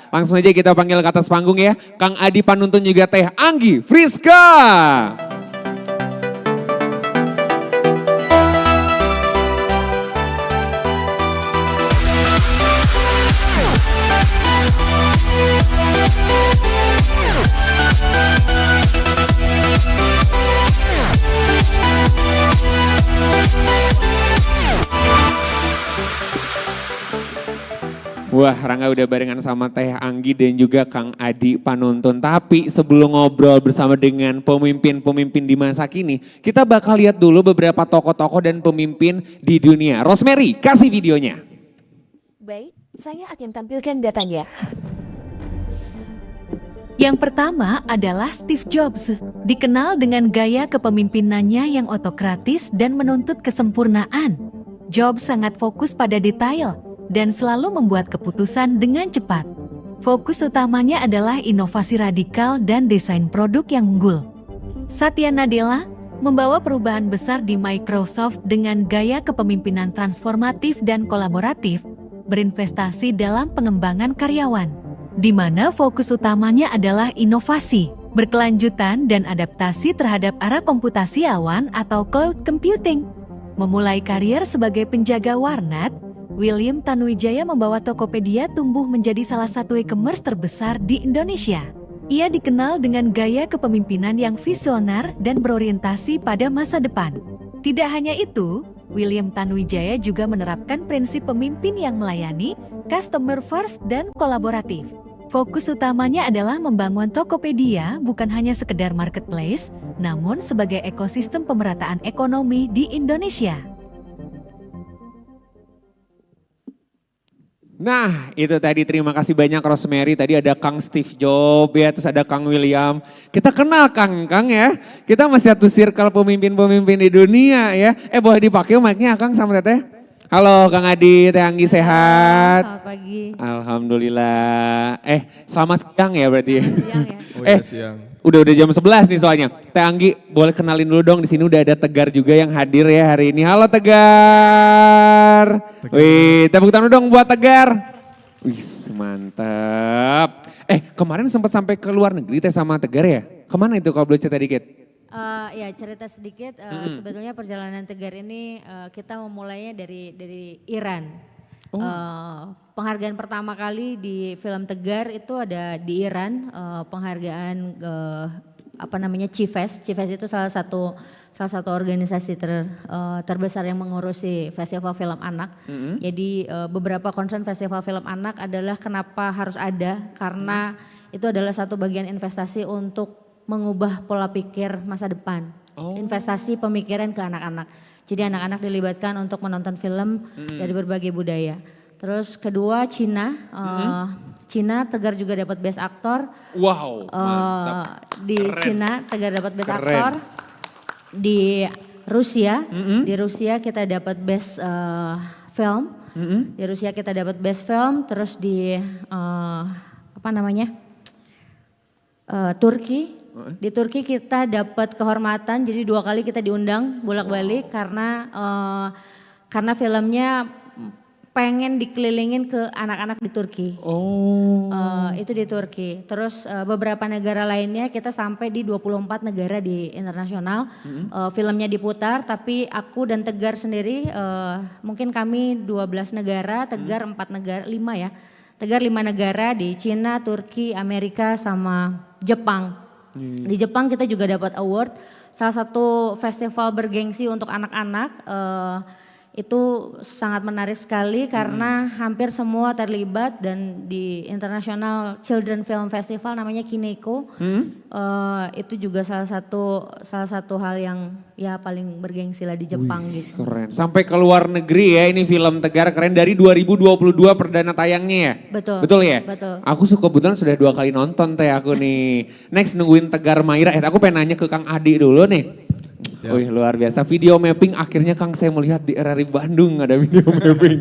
Langsung aja kita panggil ke atas panggung ya. Kang Adi Panuntun juga Teh Anggi Friska. Wah, Rangga udah barengan sama Teh Anggi dan juga Kang Adi Panuntun. Tapi sebelum ngobrol bersama dengan pemimpin-pemimpin di masa kini, kita bakal lihat dulu beberapa tokoh-tokoh dan pemimpin di dunia. Rosemary, kasih videonya. Baik, saya akan tampilkan datanya. Yang pertama adalah Steve Jobs, dikenal dengan gaya kepemimpinannya yang otokratis dan menuntut kesempurnaan. Jobs sangat fokus pada detail dan selalu membuat keputusan dengan cepat. Fokus utamanya adalah inovasi radikal dan desain produk yang unggul. Satya Nadella membawa perubahan besar di Microsoft dengan gaya kepemimpinan transformatif dan kolaboratif, berinvestasi dalam pengembangan karyawan, di mana fokus utamanya adalah inovasi, berkelanjutan dan adaptasi terhadap era komputasi awan atau cloud computing. Memulai karier sebagai penjaga warnet, William Tanuwijaya membawa Tokopedia tumbuh menjadi salah satu e-commerce terbesar di Indonesia. Ia dikenal dengan gaya kepemimpinan yang visioner dan berorientasi pada masa depan. Tidak hanya itu, William Tanuwijaya juga menerapkan prinsip pemimpin yang melayani, customer first dan kolaboratif. Fokus utamanya adalah membangun Tokopedia bukan hanya sekedar marketplace, namun sebagai ekosistem pemerataan ekonomi di Indonesia. Nah, itu tadi terima kasih banyak Rosemary. Tadi ada Kang Steve Jobs ya, terus ada Kang William. Kita kenal Kang ya. Kita masih satu circle pemimpin-pemimpin di dunia ya. Boleh dipakai mic-nya Kang sama Teteh? Halo Kang Adi, Teh Anggi sehat? Selamat pagi. Alhamdulillah. Selamat siang ya berarti. Siang ya. Oh iya siang. Udah jam 11 nih soalnya. Teh Anggi boleh kenalin dulu dong, di sini udah ada Tegar juga yang hadir ya hari ini. Halo Tegar. Wih, tepuk tangan dong buat Tegar. Wih, mantap. Kemarin sempat sampai ke luar negeri Teh sama Tegar ya? Kemana itu kalau boleh cerita dikit? Ya cerita sedikit, sebetulnya perjalanan Tegar ini kita memulainya dari Iran. Penghargaan pertama kali di film Tegar itu ada di Iran, penghargaan CIFES. CIFES itu salah satu organisasi terbesar yang mengurusi festival film anak. Jadi beberapa concern festival film anak adalah kenapa harus ada, karena itu adalah satu bagian investasi untuk mengubah pola pikir masa depan. Investasi pemikiran ke anak-anak. Jadi anak-anak dilibatkan untuk menonton film dari berbagai budaya. Terus kedua Cina, Cina Tegar juga dapat Best Actor. Wow, mantap. Di keren. Cina Tegar dapat Best Actor. Di Rusia, kita dapat Best Film. Di Rusia kita dapat Best Film. Terus di Turki. Di Turki kita dapat kehormatan, jadi 2 kali kita diundang bolak-balik karena filmnya pengen dikelilingin ke anak-anak di Turki. Itu di Turki. Terus beberapa negara lainnya kita sampai di 24 negara di internasional. Filmnya diputar, tapi aku dan Tegar sendiri mungkin kami 12 negara, Tegar 4 negara, 5 ya. Tegar 5 negara di Cina, Turki, Amerika sama Jepang. Di Jepang kita juga dapat award, salah satu festival bergengsi untuk anak-anak. Itu sangat menarik sekali karena hampir semua terlibat, dan di International Children Film Festival namanya Kineko. Itu juga salah satu hal yang ya paling bergengsi lah di Jepang. Gitu. Keren. Sampai ke luar negeri ya, ini film Tegar keren, dari 2022 perdana tayangnya ya? Betul. Betul ya? Betul. Aku kebetulan sudah 2 kali nonton Teh aku nih. Next nungguin Tegar Maira. Aku pengen nanya ke Kang Adi dulu nih. Siap. Wih, luar biasa, video mapping akhirnya Kang saya melihat di RRI Bandung ada video mapping.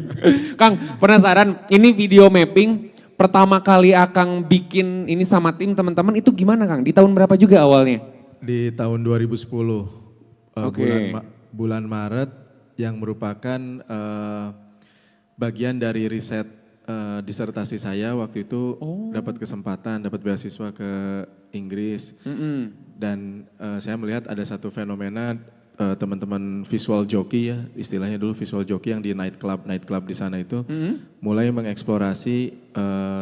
Kang penasaran, ini video mapping pertama kali Akang bikin ini sama tim teman-teman itu gimana Kang? Di tahun berapa juga awalnya? Di tahun 2010, Oke. bulan Maret, yang merupakan bagian dari riset disertasi saya waktu itu dapat kesempatan, dapat beasiswa ke Inggris. Dan saya melihat ada satu fenomena teman-teman visual jockey ya, istilahnya dulu visual jockey yang di night club di sana itu mulai mengeksplorasi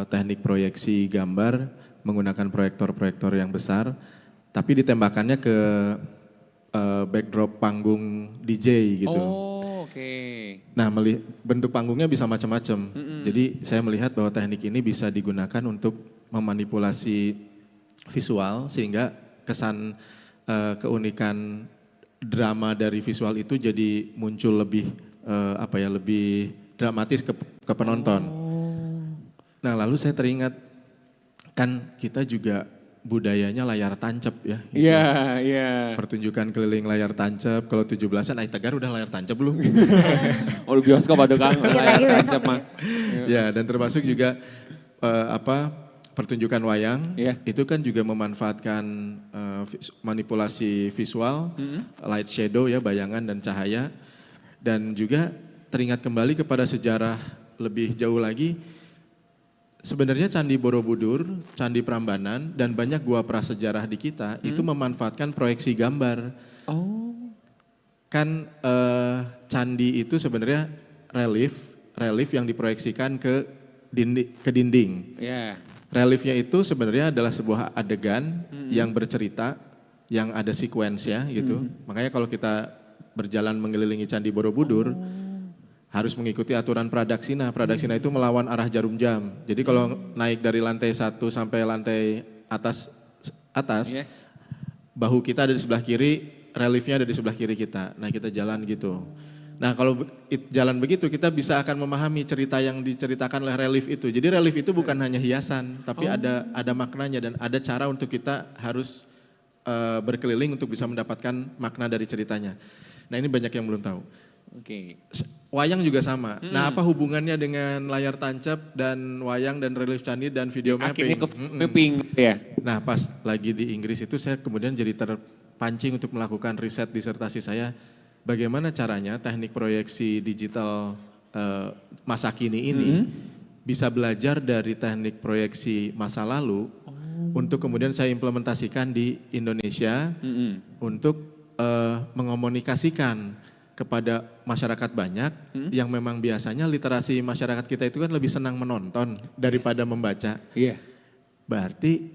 teknik proyeksi gambar menggunakan proyektor yang besar, tapi ditembakannya ke backdrop panggung DJ gitu. Oke. Nah, bentuk panggungnya bisa macam-macam. Jadi saya melihat bahwa teknik ini bisa digunakan untuk memanipulasi visual sehingga kesan keunikan drama dari visual itu jadi muncul lebih lebih dramatis ke penonton. Nah, lalu saya teringat kan kita juga budayanya layar tancap ya. Gitu. Iya. Pertunjukan keliling layar tancap, kalau 17-an Tegar udah layar tancap belum? Oh, bioskop ada Kang. lagi besok mah. Ya, dan termasuk juga pertunjukan wayang, itu kan juga memanfaatkan manipulasi visual, light shadow ya, bayangan dan cahaya. Dan juga teringat kembali kepada sejarah lebih jauh lagi, sebenarnya Candi Borobudur, Candi Prambanan, dan banyak gua prasejarah di kita itu memanfaatkan proyeksi gambar. Kan candi itu sebenarnya relief yang diproyeksikan ke dinding. Reliefnya itu sebenarnya adalah sebuah adegan yang bercerita, yang ada sekuensnya gitu. Makanya kalau kita berjalan mengelilingi Candi Borobudur, harus mengikuti aturan pradaksina. Pradaksina itu melawan arah jarum jam. Jadi kalau naik dari lantai 1 sampai lantai atas, bahu kita ada di sebelah kiri, reliefnya ada di sebelah kiri kita. Nah, kita jalan gitu. Nah, kalau jalan begitu kita bisa akan memahami cerita yang diceritakan oleh relief itu. Jadi relief itu bukan hanya hiasan, tapi ada maknanya dan ada cara untuk kita harus berkeliling untuk bisa mendapatkan makna dari ceritanya. Nah, ini banyak yang belum tahu. Wayang juga sama. Nah, apa hubungannya dengan layar tancap dan wayang dan relief candi dan video mapping? Akhirnya ke mapping ya. Nah, pas lagi di Inggris itu saya kemudian jadi terpancing untuk melakukan riset disertasi saya. Bagaimana caranya teknik proyeksi digital masa kini ini bisa belajar dari teknik proyeksi masa lalu untuk kemudian saya implementasikan di Indonesia untuk mengomunikasikan kepada masyarakat banyak yang memang biasanya literasi masyarakat kita itu kan lebih senang menonton daripada membaca. Berarti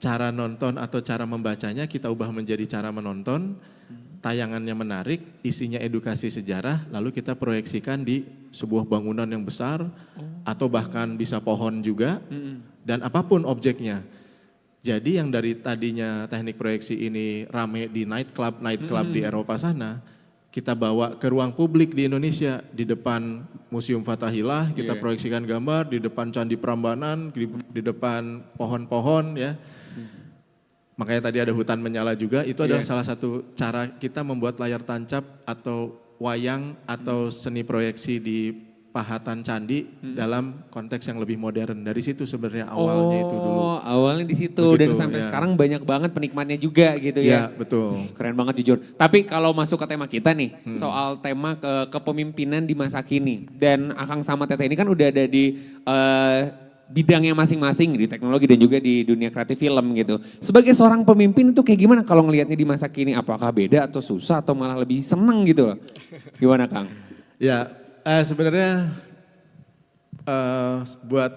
cara nonton atau cara membacanya kita ubah menjadi cara menonton, tayangannya menarik, isinya edukasi sejarah, lalu kita proyeksikan di sebuah bangunan yang besar atau bahkan bisa pohon juga dan apapun objeknya. Jadi yang dari tadinya teknik proyeksi ini rame di night club di Eropa sana, kita bawa ke ruang publik di Indonesia, di depan Museum Fathahillah, kita proyeksikan gambar, di depan Candi Prambanan, di depan pohon-pohon ya. Makanya tadi ada hutan menyala juga, itu adalah salah satu cara kita membuat layar tancap atau wayang atau seni proyeksi di pahatan candi dalam konteks yang lebih modern. Dari situ sebenarnya awalnya itu dulu. Oh, awalnya di situ Begitu, dan sampai ya. sekarang banyak banget penikmatnya juga gitu ya. Iya, betul. Keren banget jujur. Tapi kalau masuk ke tema kita nih, soal tema kepemimpinan di masa kini. Dan Akang sama Teteh ini kan udah ada di bidangnya masing-masing di teknologi dan juga di dunia kreatif film gitu. Sebagai seorang pemimpin itu kayak gimana kalau ngelihatnya di masa kini? Apakah beda atau susah atau malah lebih seneng gitu loh? Gimana Kang? Ya, sebenarnya buat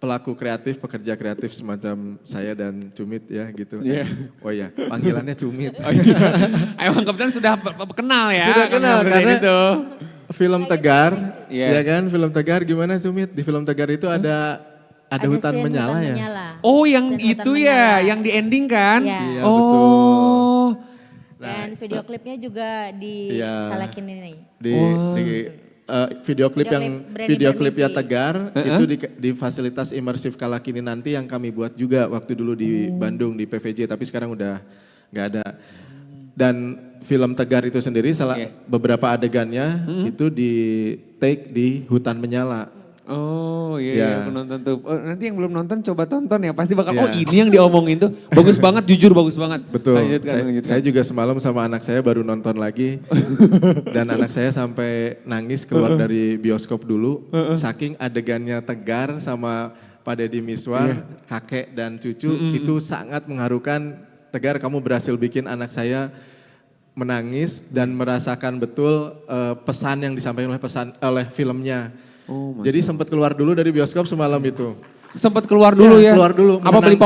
pelaku kreatif, pekerja kreatif semacam saya dan Cumit ya gitu. Oh ya, panggilannya Cumit. Emang kebetulan sudah kenal ya? Sudah kenal karena itu. Film Tegar, ya kan? Film Tegar gimana Cumit? Di film Tegar itu ada hutan scene menyala hutan ya? menyala. Oh yang Scene itu hutan ya, menyala. yang di ending kan? Iya. Iya, Oh. betul. Dan video klipnya juga di Iya. Kalakin ini. Di video klip yang Brand video Bermimpi. klipnya Tegar itu di fasilitas imersif Kalakini nanti yang kami buat juga waktu dulu di Bandung di PVJ tapi sekarang udah nggak ada. Dan film Tegar itu sendiri beberapa adegannya itu di take di hutan menyala. Oh iya, Ya. penonton tuh. Oh, nanti yang belum nonton coba tonton ya. Pasti bakal, Ya. oh ini yang diomongin tuh. Bagus banget, jujur bagus banget. Betul, Lanjutkan. saya juga semalam sama anak saya baru nonton lagi. Dan anak saya sampai nangis keluar dari bioskop dulu. Saking adegannya Tegar sama Pak Deddy Miswar, kakek dan cucu itu sangat mengharukan. Tegar, kamu berhasil bikin anak saya menangis dan merasakan betul pesan yang disampaikan oleh filmnya. Oh, Jadi sempat keluar dulu dari bioskop semalam itu. sempat keluar dulu ya? Keluar dulu. Apa beli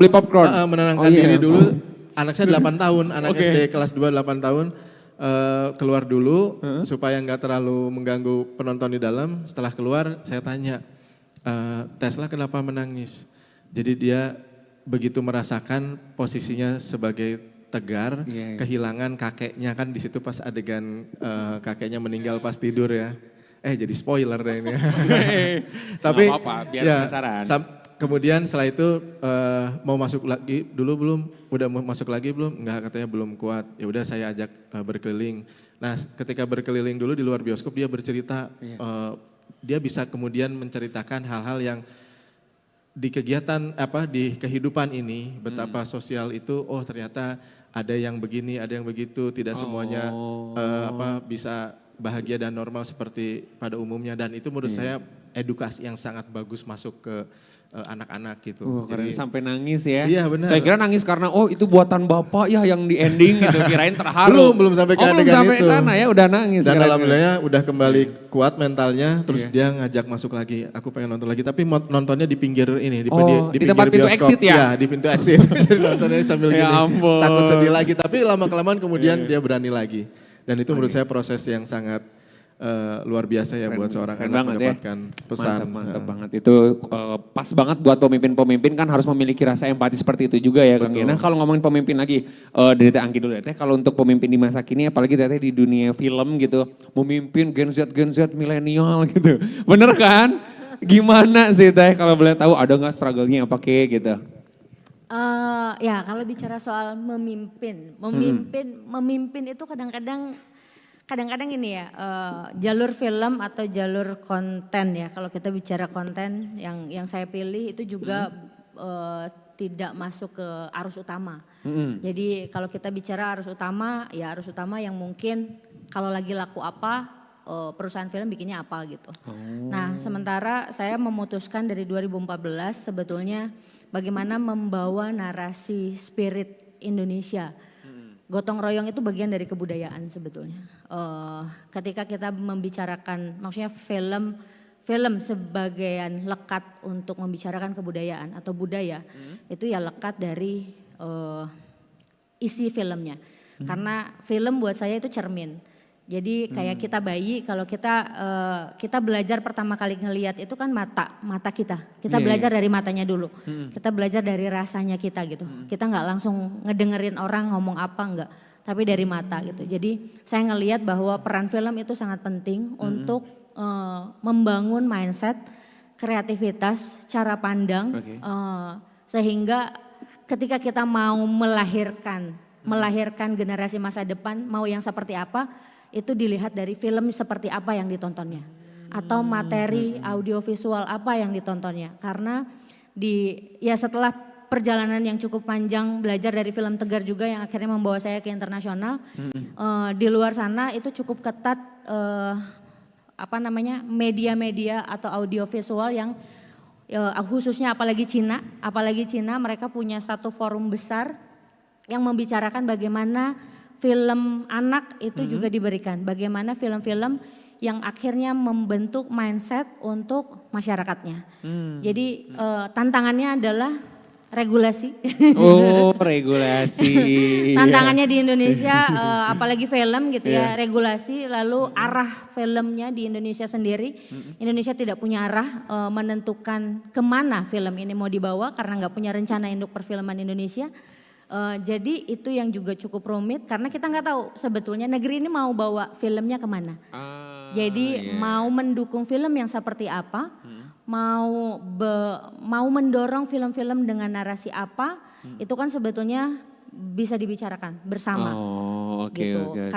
popcorn? Menenangkan diri dulu. Anak saya 8 tahun, anak Oke. SD kelas 2 8 tahun. Keluar dulu supaya nggak terlalu mengganggu penonton di dalam. Setelah keluar saya tanya, Tesla kenapa menangis? Jadi dia begitu merasakan posisinya sebagai Tegar, kehilangan kakeknya kan di situ pas adegan kakeknya meninggal pas tidur ya. Jadi spoiler deh ini. Tapi Nggak apa-apa, biar penasaran. Kemudian setelah itu mau masuk lagi dulu belum? Udah mau masuk lagi belum? Enggak, katanya belum kuat. Ya udah saya ajak berkeliling. Nah, ketika berkeliling dulu di luar bioskop dia bercerita dia bisa kemudian menceritakan hal-hal yang di kegiatan di kehidupan ini betapa sosial itu ternyata ada yang begini, ada yang begitu, tidak semuanya bisa bahagia dan normal seperti pada umumnya dan itu menurut saya edukasi yang sangat bagus masuk ke anak-anak gitu. Keren sampai nangis ya. Iya benar. Saya kira nangis karena itu buatan bapak ya yang di ending gitu. Kirain terharu. Belum sampai ke belum adegan sampai itu. sana ya udah nangis. Dan kira-kira. alhamdulillah udah kembali kuat mentalnya terus dia ngajak masuk lagi. Aku pengen nonton lagi tapi nontonnya di pinggir ini di di tempat pintu bioskop. exit ya? Iya, di pintu exit. Jadi nontonnya sambil Ya gini. ampun. Takut sedih lagi tapi lama-kelamaan kemudian dia berani lagi. Dan itu menurut saya proses yang sangat luar biasa ya buat seorang keren anak banget mendapatkan pesan. Mantap banget. Itu pas banget buat pemimpin-pemimpin kan harus memiliki rasa empati seperti itu juga ya Kang. Betul. Nah kalau ngomongin pemimpin lagi, dari Teh Anggi dulu ya Teh, kalau untuk pemimpin di masa kini apalagi Teh di dunia film gitu, memimpin Gen Z milenial gitu. Bener kan? Gimana sih Teh kalau boleh tahu ada nggak struggle-nya apa kayak gitu? Ya kalau bicara soal memimpin itu kadang-kadang ini ya, jalur film atau jalur konten ya. Kalau kita bicara konten yang saya pilih itu juga tidak masuk ke arus utama. Jadi kalau kita bicara arus utama, ya arus utama yang mungkin kalau lagi laku apa, perusahaan film bikinnya apa gitu. Nah sementara saya memutuskan dari 2014 sebetulnya bagaimana membawa narasi spirit Indonesia. Gotong royong itu bagian dari kebudayaan sebetulnya. Ketika kita membicarakan, maksudnya film sebagian lekat untuk membicarakan kebudayaan atau budaya, itu ya lekat dari isi filmnya. Karena film buat saya itu cermin. Jadi kayak kita bayi, kalau kita belajar pertama kali ngelihat itu kan mata kita. Kita belajar dari matanya dulu. Kita belajar dari rasanya kita gitu. Kita nggak langsung ngedengerin orang ngomong apa enggak, tapi dari mata gitu. Jadi saya ngelihat bahwa peran film itu sangat penting untuk membangun mindset, kreativitas, cara pandang, sehingga ketika kita mau melahirkan generasi masa depan, mau yang seperti apa, itu dilihat dari film seperti apa yang ditontonnya atau materi audiovisual apa yang ditontonnya. Karena setelah perjalanan yang cukup panjang belajar dari film Tegar juga yang akhirnya membawa saya ke internasional, di luar sana itu cukup ketat media-media atau audiovisual yang khususnya apalagi Cina mereka punya satu forum besar yang membicarakan bagaimana film anak itu juga diberikan. Bagaimana film-film yang akhirnya membentuk mindset untuk masyarakatnya. Jadi tantangannya adalah regulasi. Oh regulasi. Tantangannya di Indonesia apalagi film gitu ya, regulasi lalu arah filmnya di Indonesia sendiri. Indonesia tidak punya arah menentukan kemana film ini mau dibawa karena nggak punya rencana induk perfilman Indonesia. Jadi itu yang juga cukup rumit karena kita nggak tahu sebetulnya negeri ini mau bawa filmnya kemana. Jadi mau mendukung film yang seperti apa, mau mendorong film-film dengan narasi apa, itu kan sebetulnya bisa dibicarakan bersama. Gitu.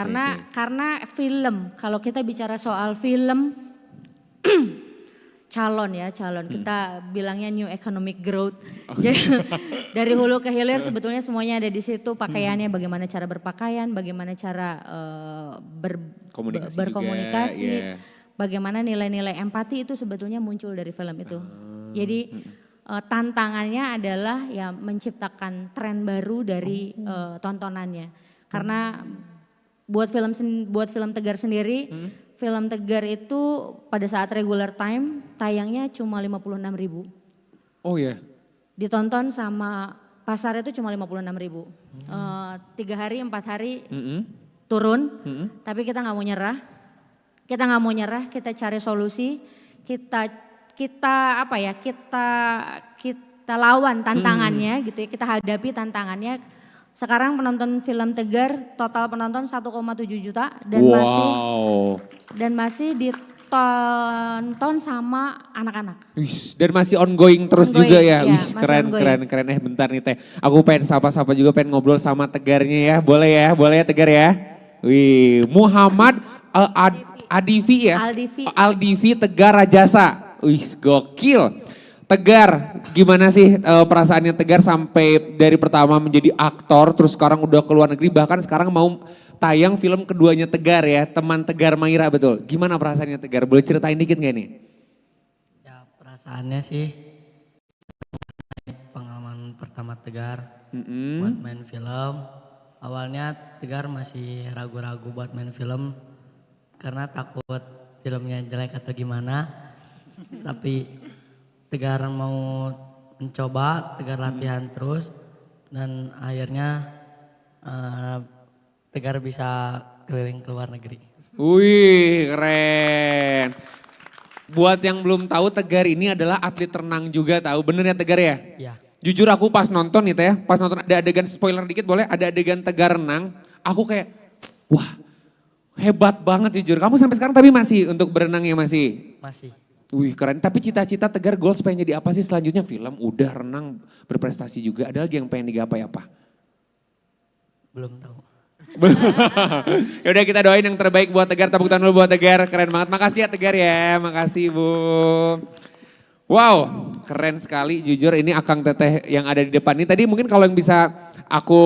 Karena film, kalau kita bicara soal film, calon. Kita bilangnya new economic growth. Jadi, dari hulu ke hilir sebetulnya semuanya ada di situ. Pakaiannya, bagaimana cara berpakaian, bagaimana cara berkomunikasi, juga, bagaimana nilai-nilai empati itu sebetulnya muncul dari film itu. Jadi tantangannya adalah ya menciptakan tren baru dari tontonannya. Karena buat film Tegar sendiri, film Tegar itu pada saat regular time tayangnya cuma 56.000. Oh ya. Ditonton sama pasar itu cuma 56.000. 3 hari, 4 hari turun, tapi kita nggak mau nyerah. Kita cari solusi, kita lawan tantangannya gitu ya, kita hadapi tantangannya. Sekarang penonton film Tegar total penonton 1,7 juta dan masih ditonton sama anak-anak. Dan masih ongoing terus juga ya. Ya, keren. Bentar nih Teh. Aku pengen sapa-sapa juga, pengen ngobrol sama Tegarnya ya. Boleh ya Tegar ya. Wih, Muhammad Adivi ya. Aldivi Tegar Rajasa. Wih, gokil. Tegar, gimana sih perasaannya Tegar sampai dari pertama menjadi aktor, terus sekarang udah ke luar negeri, bahkan sekarang mau tayang film keduanya Tegar ya, Teman Tegar Maira, betul. Gimana perasaannya Tegar? Boleh ceritain dikit gak nih? Ya perasaannya sih, pengalaman pertama Tegar buat main film. Awalnya Tegar masih ragu-ragu buat main film karena takut filmnya jelek atau gimana, tapi Tegar mau mencoba, Tegar latihan terus, dan akhirnya Tegar bisa keliling ke luar negeri. Wih, keren. Buat yang belum tahu, Tegar ini adalah atlet renang juga, tahu? Bener ya Tegar ya? Iya. Jujur aku pas nonton nih Teh, pas nonton ada adegan, spoiler dikit boleh, ada adegan Tegar renang, aku kayak wah hebat banget jujur. Kamu sampai sekarang tapi masih untuk berenang ya masih? Masih. Wih keren, tapi cita-cita Tegar goals pengen jadi apa sih selanjutnya? Film, udah renang, berprestasi juga, ada lagi yang pengen digapai apa? Belum tahu. Yaudah kita doain yang terbaik buat Tegar, tepuk tangan dulu buat Tegar, keren banget. Makasih ya Tegar ya, makasih Bu. Wow, keren sekali jujur ini Akang Teteh yang ada di depan ini. Tadi mungkin kalau yang bisa aku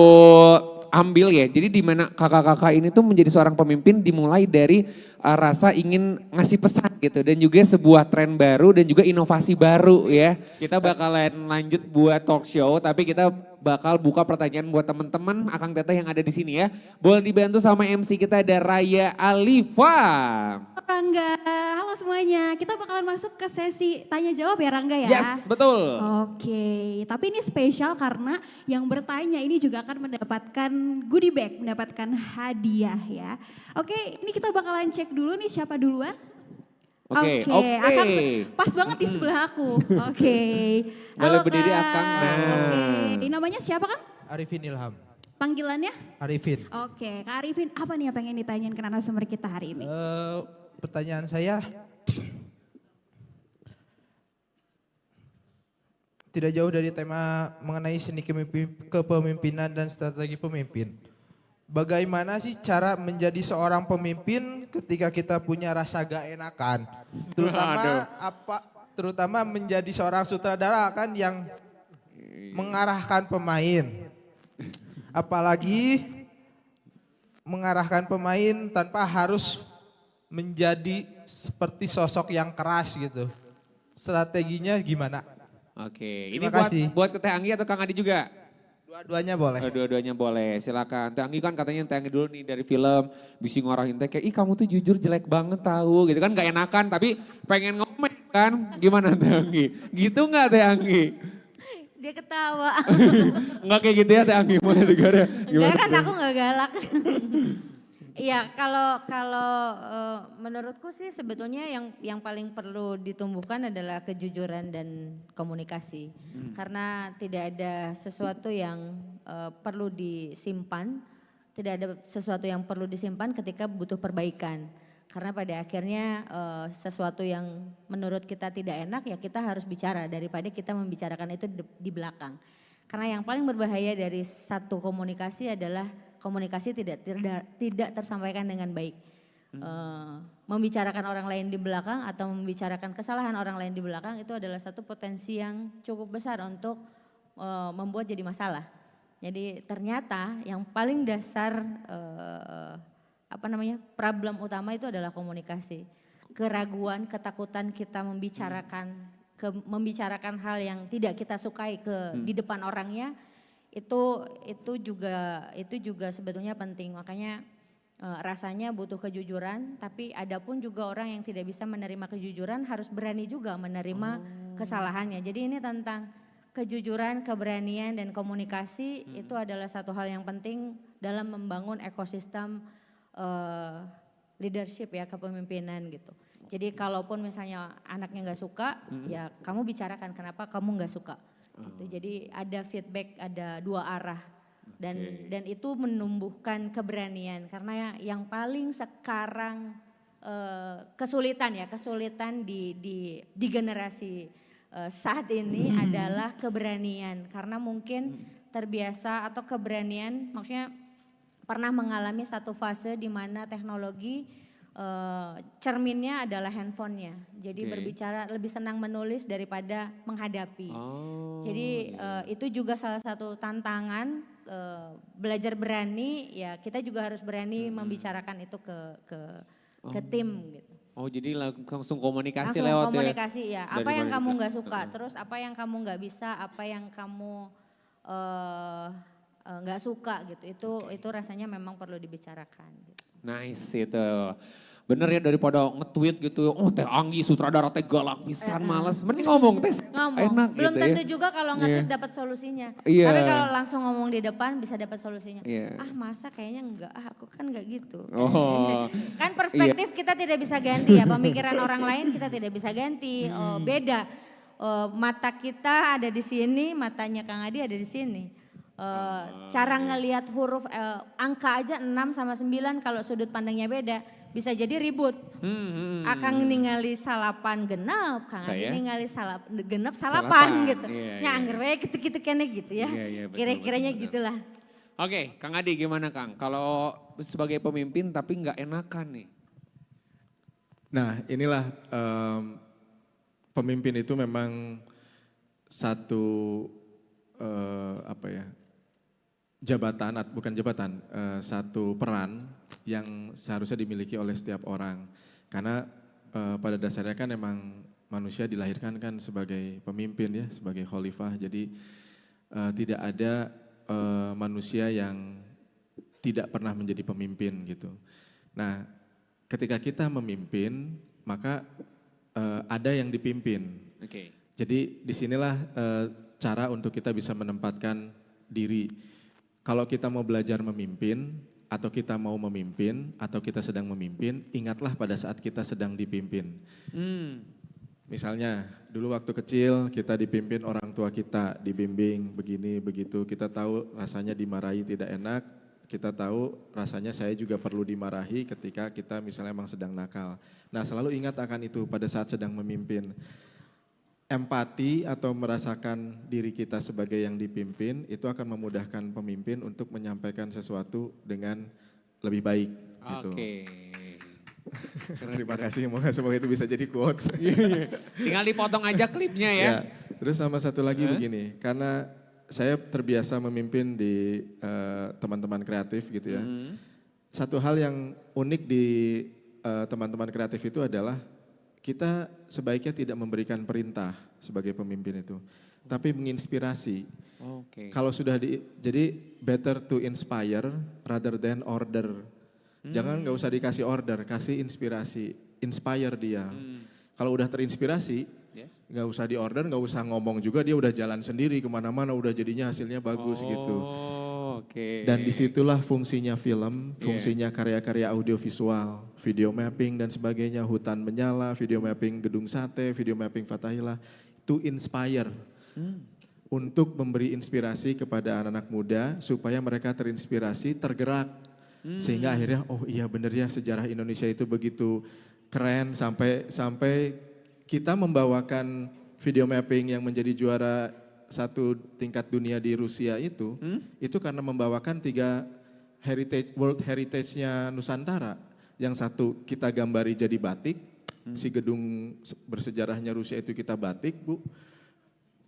ambil ya, jadi di mana kakak-kakak ini tuh menjadi seorang pemimpin dimulai dari rasa ingin ngasih pesan gitu dan juga sebuah tren baru dan juga inovasi baru ya. Kita bakalan lanjut buat talk show tapi kita bakal buka pertanyaan buat teman-teman Akang Teteh yang ada di sini ya. Boleh dibantu sama MC kita ada Raya Alifa. Rangga, halo semuanya. Kita bakalan masuk ke sesi tanya jawab ya Rangga ya? Yes, betul. Oke, tapi ini spesial karena yang bertanya ini juga akan mendapatkan goodie bag, mendapatkan hadiah ya. Oke, ini kita bakalan cek dulu nih siapa duluan. Oke. Akang pas banget di sebelah aku. Oke. Boleh berdiri Akang. Oke, namanya siapa Kang? Arifin Ilham. Panggilannya? Arifin. Oke, Kak Arifin apa nih yang pengen ditanyain ke narasumber kita hari ini? Pertanyaan saya, tidak jauh dari tema mengenai seni kepemimpinan dan strategi pemimpin. Bagaimana sih cara menjadi seorang pemimpin ketika kita punya rasa gak enakan? Terutama menjadi seorang sutradara kan yang mengarahkan pemain. Apalagi mengarahkan pemain tanpa harus menjadi seperti sosok yang keras gitu. Strateginya gimana? Oke, ini Terima kasih. buat Teh Anggi atau Kang Adi juga? Dua-duanya boleh. Dua-duanya boleh, silakan. Teh Anggi kan katanya Teh Anggi dulu nih dari film, bisa ngarahin Teh kayak, ih kamu tuh jujur jelek banget tahu gitu kan, gak enakan tapi pengen ngomong kan, gimana Teh Anggi? Gitu gak Teh Anggi? Dia ketawa. Enggak kayak gitu ya Teh Anggi, mana Tegar ya? Enggak kan aku gak galak. Iya, kalau menurutku sih sebetulnya yang paling perlu ditumbuhkan adalah kejujuran dan komunikasi. Karena tidak ada sesuatu yang perlu disimpan, tidak ada sesuatu yang perlu disimpan ketika butuh perbaikan. Karena pada akhirnya sesuatu yang menurut kita tidak enak ya kita harus bicara daripada kita membicarakan itu di belakang. Karena yang paling berbahaya dari satu komunikasi adalah komunikasi tidak tersampaikan dengan baik. membicarakan orang lain di belakang atau membicarakan kesalahan orang lain di belakang itu adalah satu potensi yang cukup besar untuk membuat jadi masalah. Jadi ternyata yang paling dasar problem utama itu adalah komunikasi. Keraguan, ketakutan kita membicarakan hal yang tidak kita sukai di depan orangnya itu juga sebetulnya penting. Makanya rasanya butuh kejujuran, tapi ada pun juga orang yang tidak bisa menerima kejujuran harus berani juga menerima kesalahannya. Jadi ini tentang kejujuran, keberanian dan komunikasi itu adalah satu hal yang penting dalam membangun ekosistem leadership ya, kepemimpinan gitu. Jadi kalaupun misalnya anaknya nggak suka, ya kamu bicarakan kenapa kamu nggak suka. Gitu. Jadi ada feedback, ada dua arah. Dan itu menumbuhkan keberanian karena yang paling sekarang kesulitan di generasi saat ini adalah keberanian karena mungkin terbiasa atau keberanian maksudnya pernah mengalami satu fase di mana teknologi cerminnya adalah handphonenya. Jadi berbicara lebih senang menulis daripada menghadapi. Jadi itu juga salah satu tantangan belajar berani. Ya kita juga harus berani membicarakan itu ke tim. Gitu. Oh jadi langsung komunikasi langsung lewat komunikasi ya. Apa yang kamu nggak juga. suka, terus apa yang kamu nggak bisa, apa yang kamu nggak suka gitu. Itu rasanya memang perlu dibicarakan. Gitu. Nice itu. Bener ya daripada nge-tweet gitu, oh Teh Anggi sutradara teh galak pisan males. Mending ngomong teh enak Belum gitu tentu ya. juga kalau nge-tweet dapat solusinya. Iya. Tapi kalau langsung ngomong di depan bisa dapat solusinya. Iya. Ah masa kayaknya enggak, aku kan enggak gitu. Oh. Kan perspektif kita tidak bisa ganti ya, pemikiran orang lain kita tidak bisa ganti. Beda, mata kita ada di sini, matanya Kang Adi ada di sini. Cara ngelihat huruf angka aja 6 sama 9 kalau sudut pandangnya beda bisa jadi ribut. Akang ningali salapan genep, Kang Adi ningali genep salapan gitu. Nya angger we kitu-kitu kene gitu ya. Kira-kiranya gitulah. Oke, Kang Adi gimana Kang? Kalau sebagai pemimpin tapi nggak enakan nih. Nah inilah pemimpin itu memang satu satu peran yang seharusnya dimiliki oleh setiap orang. Karena pada dasarnya kan emang manusia dilahirkan kan sebagai pemimpin ya, sebagai khalifah. Jadi tidak ada manusia yang tidak pernah menjadi pemimpin gitu. Nah, ketika kita memimpin, maka ada yang dipimpin. Jadi disinilah cara untuk kita bisa menempatkan diri. Kalau kita mau belajar memimpin, atau kita mau memimpin, atau kita sedang memimpin, ingatlah pada saat kita sedang dipimpin. Misalnya, dulu waktu kecil kita dipimpin orang tua kita, dibimbing begini, begitu. Kita tahu rasanya dimarahi tidak enak, kita tahu rasanya saya juga perlu dimarahi ketika kita misalnya memang sedang nakal. Nah selalu ingat akan itu pada saat sedang memimpin. Empati atau merasakan diri kita sebagai yang dipimpin itu akan memudahkan pemimpin untuk menyampaikan sesuatu dengan lebih baik. Gitu. Terima kasih, semoga itu bisa jadi quotes. Tinggal dipotong aja klipnya ya. Terus sama satu lagi begini, karena saya terbiasa memimpin di teman-teman kreatif gitu ya. Satu hal yang unik di teman-teman kreatif itu adalah kita sebaiknya tidak memberikan perintah sebagai pemimpin itu, tapi menginspirasi. Kalau sudah jadi better to inspire rather than order. Jangan nggak usah dikasih order, kasih inspirasi, inspire dia. Kalau udah terinspirasi, nggak usah diorder, nggak usah ngomong juga, dia udah jalan sendiri kemana-mana, udah jadinya hasilnya bagus gitu. Dan disitulah fungsinya film, fungsinya karya-karya audiovisual, video mapping dan sebagainya, Hutan Menyala, video mapping Gedung Sate, video mapping Fathahillah, to inspire. Untuk memberi inspirasi kepada anak-anak muda supaya mereka terinspirasi, tergerak. Sehingga akhirnya, oh iya bener ya sejarah Indonesia itu begitu keren sampai kita membawakan video mapping yang menjadi juara satu tingkat dunia di Rusia itu karena membawakan 3 World Heritage-nya Nusantara. yang satu kita gambari jadi batik, si gedung bersejarahnya Rusia itu kita batik Bu.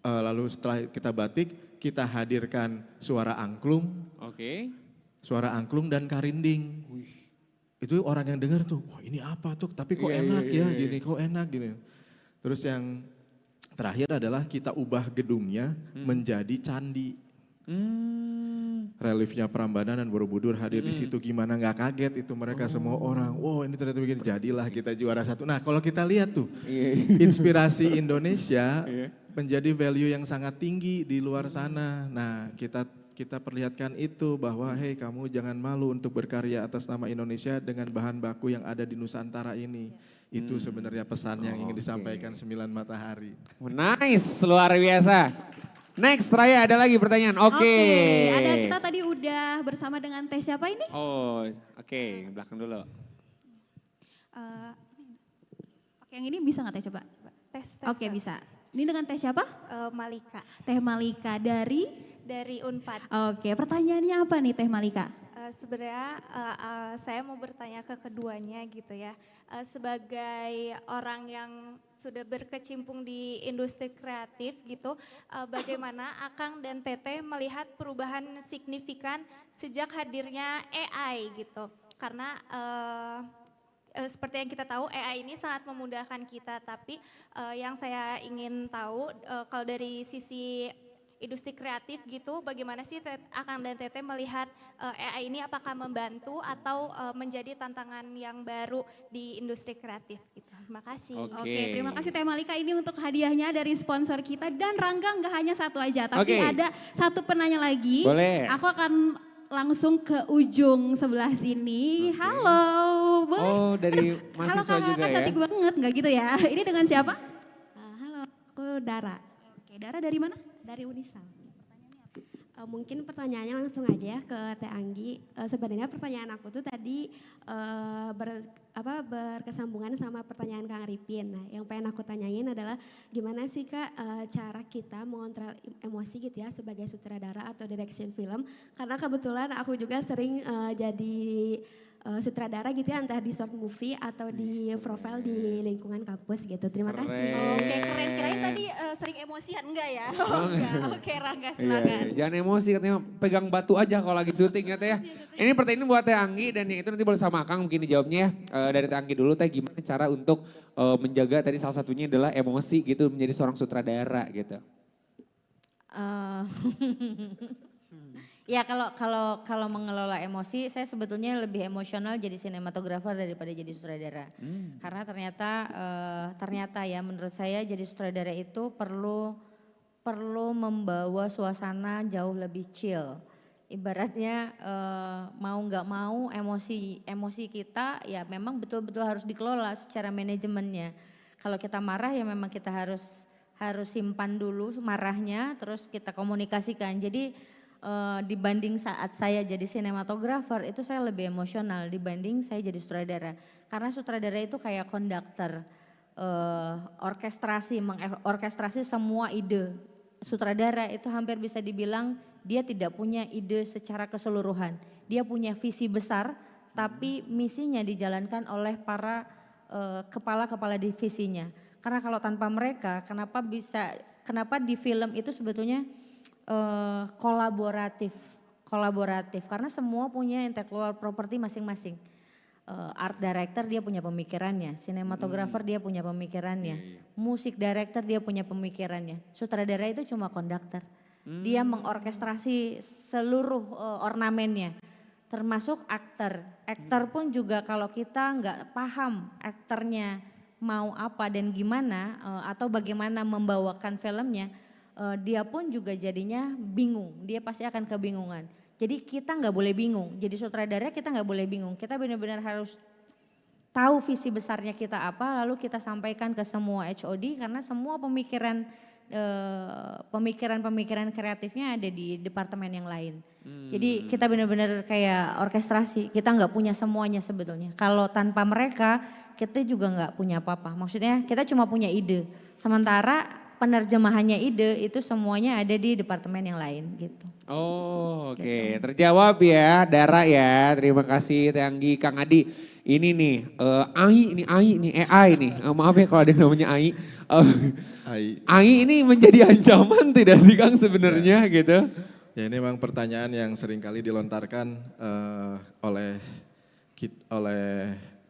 Lalu setelah kita batik, kita hadirkan suara angklung, suara angklung dan karinding. Itu orang yang dengar tuh, wah ini apa tuh, tapi kok enak ya gini, kok enak gini. Terus yang terakhir adalah kita ubah gedungnya menjadi candi. Reliefnya Prambanan dan Borobudur hadir di situ, gimana nggak kaget itu mereka semua orang, wow ini ternyata begini, jadilah kita juara 1. Nah kalau kita lihat tuh, inspirasi Indonesia menjadi value yang sangat tinggi di luar sana. Nah kita perlihatkan itu bahwa hey kamu jangan malu untuk berkarya atas nama Indonesia dengan bahan baku yang ada di Nusantara ini. Itu sebenarnya pesan yang ingin disampaikan 9 Matahari. Nice, luar biasa. Next, Raya ada lagi pertanyaan. Oke. Ada kita tadi udah bersama dengan Teh siapa ini? Oh, oke, belakang dulu. Oke, yang ini bisa nggak Teh coba? Tes. Oke, bisa. Ini dengan Teh siapa? Malika. Teh Malika dari? Dari Unpad. Oke, pertanyaannya apa nih Teh Malika? Sebenarnya saya mau bertanya ke keduanya gitu ya. Sebagai orang yang sudah berkecimpung di industri kreatif gitu, bagaimana Akang dan Teteh melihat perubahan signifikan sejak hadirnya AI gitu. Karena seperti yang kita tahu AI ini sangat memudahkan kita, tapi yang saya ingin tahu kalau dari sisi industri kreatif gitu, bagaimana sih Akang dan Teteh melihat AI ini apakah membantu atau menjadi tantangan yang baru di industri kreatif gitu. Terima kasih. Oke, terima kasih Teh Malika ini untuk hadiahnya dari sponsor kita dan Rangga nggak hanya satu aja, tapi ada satu penanya lagi. Boleh. Aku akan langsung ke ujung sebelah sini. Halo, boleh? Oh, dari mahasiswa halo, juga ya? Cantik banget, nggak gitu ya? Ini dengan siapa? Halo, aku Dara. Oke, Dara dari mana? Dari Unisal. Mungkin pertanyaannya langsung aja ya ke Teh Anggi. Sebenarnya pertanyaan aku tuh tadi berkesambungan sama pertanyaan Kang Ripin. Nah, yang pengen aku tanyain adalah gimana sih Kak cara kita mengontrol emosi gitu ya sebagai sutradara atau direction film. Karena kebetulan aku juga sering jadi sutradara gitu ya, entah di short movie atau di profile di lingkungan kampus gitu. Terima kasih. Oke, keren. Kirain tadi sering emosian, enggak ya? Oh, enggak. Oke, Rangga silakan. Jangan emosi, katanya pegang batu aja kalau lagi syuting ya Teh ya. Ini pertanyaan buat Teh Anggi dan yang itu nanti boleh sama Kang mungkin dijawabnya ya. Dari Teh Anggi dulu Teh, gimana cara untuk menjaga tadi salah satunya adalah emosi gitu menjadi seorang sutradara gitu. Ya kalau mengelola emosi, saya sebetulnya lebih emosional jadi sinematografer daripada jadi sutradara. Karena ternyata ya menurut saya jadi sutradara itu perlu membawa suasana jauh lebih chill. Ibaratnya mau nggak mau emosi kita ya memang betul-betul harus dikelola secara manajemennya. Kalau kita marah ya memang kita harus simpan dulu marahnya, terus kita komunikasikan. Jadi dibanding saat saya jadi sinematografer itu saya lebih emosional dibanding saya jadi sutradara. Karena sutradara itu kayak konduktor, mengorkestrasi semua ide. Sutradara itu hampir bisa dibilang dia tidak punya ide secara keseluruhan. Dia punya visi besar tapi misinya dijalankan oleh para kepala-kepala divisinya. Karena kalau tanpa mereka kenapa di film itu sebetulnya kolaboratif karena semua punya intellectual property masing-masing. Art director dia punya pemikirannya, sinematografer dia punya pemikirannya, musik director dia punya pemikirannya. Sutradara itu cuma konduktor. Dia mengorkestrasi seluruh ornamennya, termasuk aktor. Aktor pun juga kalau kita nggak paham aktornya mau apa dan gimana atau bagaimana membawakan filmnya, dia pun juga jadinya bingung, dia pasti akan kebingungan. Jadi kita nggak boleh bingung, jadi sutradara kita nggak boleh bingung, kita benar-benar harus tahu visi besarnya kita apa, lalu kita sampaikan ke semua HOD karena semua pemikiran kreatifnya ada di departemen yang lain. Jadi kita benar-benar kayak orkestrasi, kita nggak punya semuanya sebetulnya. Kalau tanpa mereka kita juga nggak punya apa-apa, maksudnya kita cuma punya ide, sementara penerjemahannya ide itu semuanya ada di departemen yang lain gitu. Oh oke, terjawab ya Dara ya, terima kasih Teh Anggi, Kang Adi. Ini nih, AI nih, AI nih. Maaf ya kalau ada yang namanya AI. AI ini menjadi ancaman tidak sih Kang sebenarnya gitu? Ya ini memang pertanyaan yang sering kali dilontarkan oleh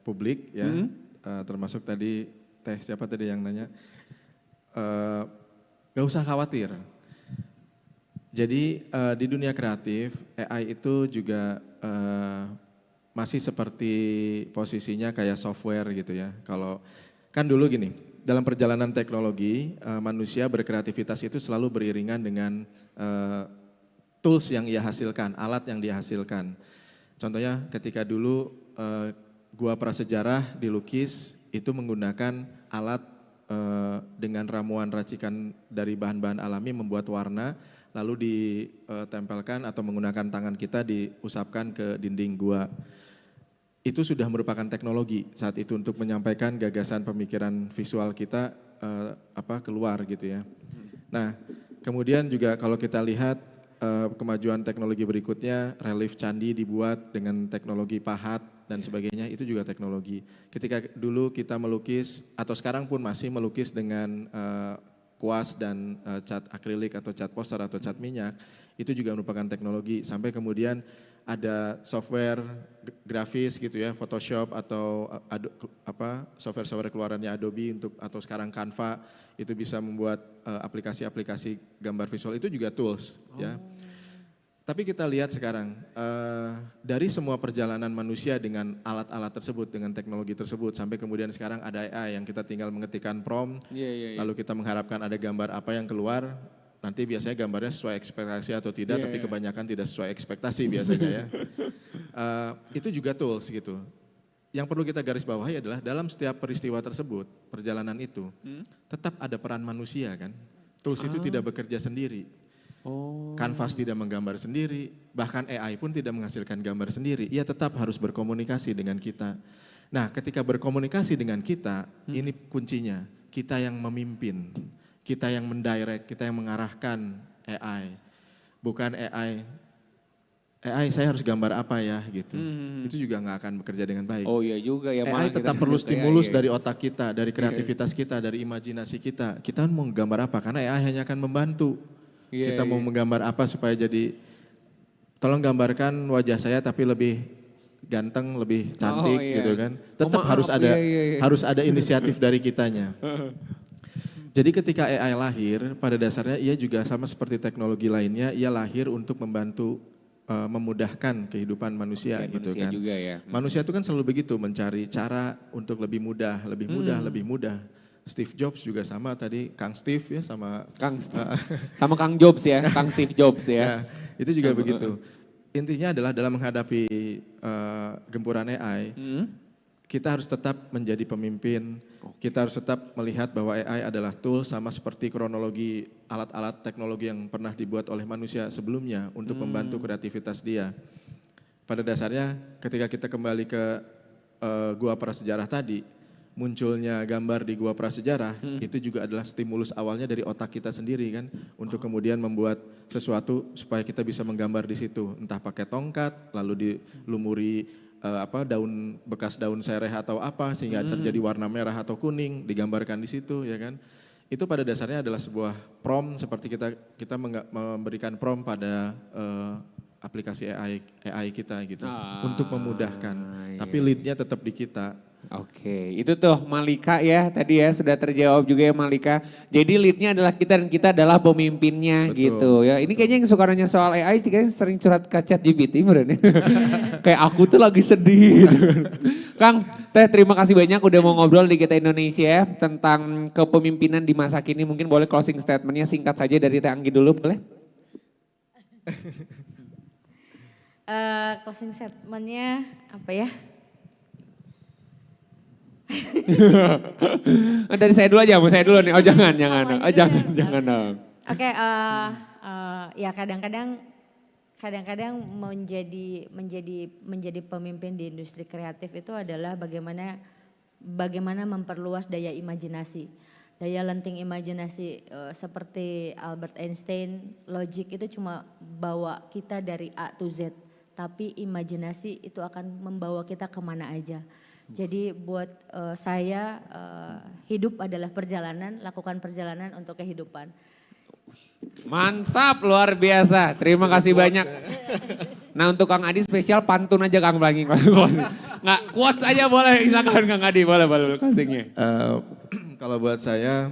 publik ya, termasuk tadi siapa tadi yang nanya, gak usah khawatir. Jadi di dunia kreatif AI itu juga masih seperti posisinya kayak software gitu ya. Kalau kan dulu gini, dalam perjalanan teknologi manusia berkreativitas itu selalu beriringan dengan tools yang ia hasilkan, alat yang dia hasilkan. Contohnya ketika dulu gua prasejarah dilukis itu menggunakan alat dengan ramuan racikan dari bahan-bahan alami membuat warna, lalu ditempelkan atau menggunakan tangan kita diusapkan ke dinding gua. Itu sudah merupakan teknologi saat itu untuk menyampaikan gagasan pemikiran visual kita keluar gitu ya. Nah kemudian juga kalau kita lihat kemajuan teknologi berikutnya, relief candi dibuat dengan teknologi pahat dan sebagainya, itu juga teknologi. Ketika dulu kita melukis atau sekarang pun masih melukis dengan kuas dan cat akrilik atau cat poster atau cat minyak, itu juga merupakan teknologi. Sampai kemudian ada software grafis gitu ya, Photoshop atau software-software keluarannya Adobe atau sekarang Canva, itu bisa membuat aplikasi-aplikasi gambar visual, itu juga tools ya. Tapi kita lihat sekarang dari semua perjalanan manusia dengan alat-alat tersebut, dengan teknologi tersebut, sampai kemudian sekarang ada AI yang kita tinggal mengetikkan prompt, lalu kita mengharapkan ada gambar apa yang keluar. Nanti biasanya gambarnya sesuai ekspektasi atau tidak, tapi kebanyakan tidak sesuai ekspektasi biasanya ya. Itu juga tools gitu. Yang perlu kita garis bawahi adalah dalam setiap peristiwa tersebut, perjalanan itu, tetap ada peran manusia kan. Tools itu tidak bekerja sendiri. Canvas tidak menggambar sendiri, bahkan AI pun tidak menghasilkan gambar sendiri. Ia tetap harus berkomunikasi dengan kita. Nah ketika berkomunikasi dengan kita, ini kuncinya, kita yang memimpin. Kita yang mendirect, kita yang mengarahkan AI. Bukan AI saya harus gambar apa ya gitu. Itu juga nggak akan bekerja dengan baik. Oh iya juga ya. AI tetap perlu stimulus dari otak kita, dari kreativitas kita, dari imajinasi kita. Kita mau gambar apa? Karena AI hanya akan membantu. Kita mau menggambar apa supaya jadi, tolong gambarkan wajah saya tapi lebih ganteng, lebih cantik gitu kan. Tetap harus ada inisiatif dari kitanya. Jadi ketika AI lahir, pada dasarnya ia juga sama seperti teknologi lainnya, ia lahir untuk membantu memudahkan kehidupan manusia gitu kan. Juga ya. Manusia itu kan selalu begitu, mencari cara untuk lebih mudah, lebih mudah. Steve Jobs juga sama tadi, Kang Steve ya sama Kang Jobs ya, Kang Steve Jobs ya. Itu juga begitu. Intinya adalah dalam menghadapi gempuran AI, kita harus tetap menjadi pemimpin, kita harus tetap melihat bahwa AI adalah tool sama seperti kronologi alat-alat teknologi yang pernah dibuat oleh manusia sebelumnya untuk membantu kreativitas dia. Pada dasarnya ketika kita kembali ke Gua Prasejarah tadi, munculnya gambar di Gua Prasejarah itu juga adalah stimulus awalnya dari otak kita sendiri kan, untuk kemudian membuat sesuatu supaya kita bisa menggambar di situ, entah pakai tongkat lalu dilumuri bekas daun sereh atau apa sehingga terjadi warna merah atau kuning digambarkan di situ ya kan. Itu pada dasarnya adalah sebuah prompt, seperti kita memberikan prompt pada aplikasi AI kita gitu untuk memudahkan. Tapi leadnya tetap di kita. Oke, itu tuh Malika ya tadi ya sudah terjawab juga ya Malika. Jadi leadnya adalah kita dan kita adalah pemimpinnya gitu ya. Ini kayaknya yang suka nanya soal AI sih kayaknya sering curhat ke ChatGPT bener nih. Kayak aku tuh lagi sedih gitu. Kang, terima kasih banyak udah mau ngobrol di Kita Indonesia ya, tentang kepemimpinan di masa kini. Mungkin boleh closing statementnya singkat saja dari Teh Anggi dulu boleh? Closing statementnya apa ya? Dari saya dulu aja, mau saya dulu nih. Oh jangan dong. Oke, ya kadang-kadang menjadi pemimpin di industri kreatif itu adalah bagaimana memperluas daya imajinasi, daya lenting imajinasi, seperti Albert Einstein, logik itu cuma bawa kita dari A to Z. tapi imajinasi itu akan membawa kita kemana aja. Jadi buat saya hidup adalah perjalanan, lakukan perjalanan untuk kehidupan. Mantap, luar biasa. Terima kasih banyak. Nah untuk Kang Adi spesial pantun aja Kang Blangi. Nggak, quotes aja boleh, silakan Kang Adi, boleh closingnya. Kalau buat saya,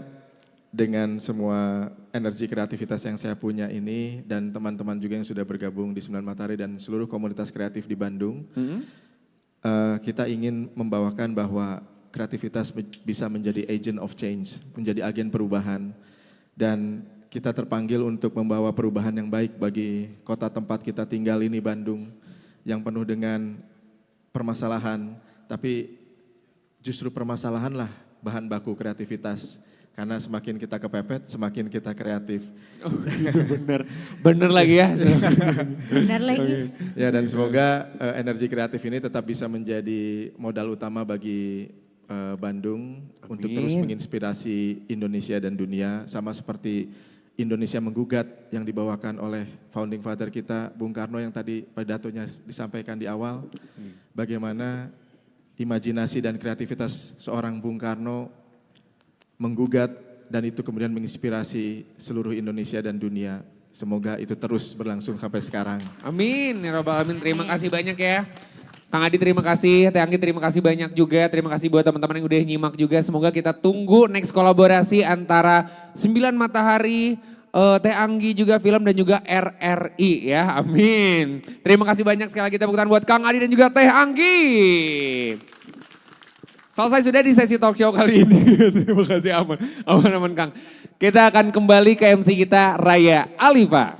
dengan semua energi kreativitas yang saya punya ini dan teman-teman juga yang sudah bergabung di 9 Matahari dan seluruh komunitas kreatif di Bandung, kita ingin membawakan bahwa kreativitas bisa menjadi agent of change, menjadi agen perubahan, dan kita terpanggil untuk membawa perubahan yang baik bagi kota tempat kita tinggal ini, Bandung, yang penuh dengan permasalahan, tapi justru permasalahanlah bahan baku kreativitas. Karena semakin kita kepepet, semakin kita kreatif. Oh, bener lagi ya. Benar lagi. Ya, dan semoga energi kreatif ini tetap bisa menjadi modal utama bagi Bandung. Amin. Untuk terus menginspirasi Indonesia dan dunia, sama seperti Indonesia menggugat yang dibawakan oleh founding father kita, Bung Karno, yang tadi pidatonya disampaikan di awal. Bagaimana imajinasi dan kreativitas seorang Bung Karno menggugat dan itu kemudian menginspirasi seluruh Indonesia dan dunia. Semoga itu terus berlangsung sampai sekarang. Amin, ya Rabbal Alamin. Terima kasih banyak ya. Kang Adi terima kasih, Teh Anggi terima kasih banyak juga. Terima kasih buat teman-teman yang udah nyimak juga. Semoga kita tunggu next kolaborasi antara 9 Matahari, Teh Anggi juga film dan juga RRI ya. Amin. Terima kasih banyak sekali lagi tepuk tangan buat Kang Adi dan juga Teh Anggi. Selesai sudah di sesi talk show kali ini. Terima kasih aman Kang. Kita akan kembali ke MC kita Raya Alifa.